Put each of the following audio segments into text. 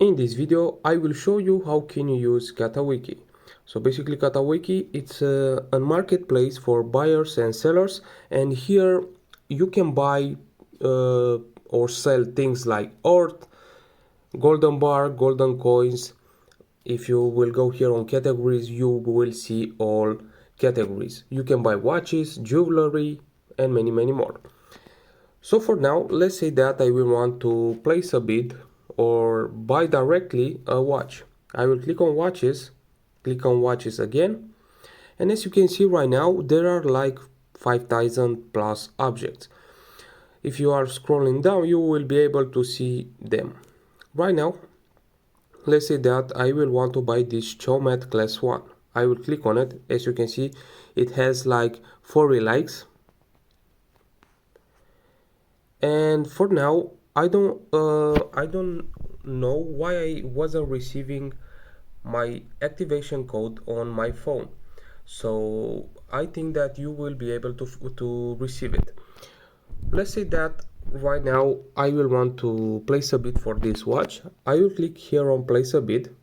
In this video, I will show you how can you use Catawiki. So basically Catawiki, it's a marketplace for buyers and sellers, and here you can buy or sell things like art, golden bar, golden coins. If you will go here on categories, you will see all categories. You can buy watches, jewelry, and many more. So for now, let's say that I will want to place a bid or buy directly a watch. I will click on watches again, and as you can see right now, there are like 5,000 plus objects. If you are scrolling down, you will be able to see them. Right now, let's say that I will want to buy this Chomet Class 1. I will click on it. As you can see, it has like 40 likes. And for now, I don't know why I wasn't receiving my activation code on my phone. So I think that you will be able to receive it. Let's say that right now I will want to place a bid for this watch. I will click here on place a bid,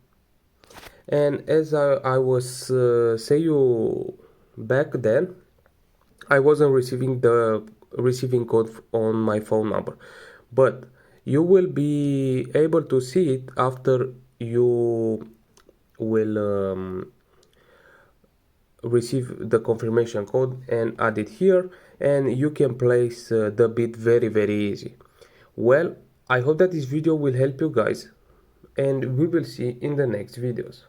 and as I was say you back then, I wasn't receiving the receiving code on my phone number, but you will be able to see it after you will receive the confirmation code and add it here, and you can place the bid very easy. Well, I hope that this video will help you guys, and we will see in the next videos.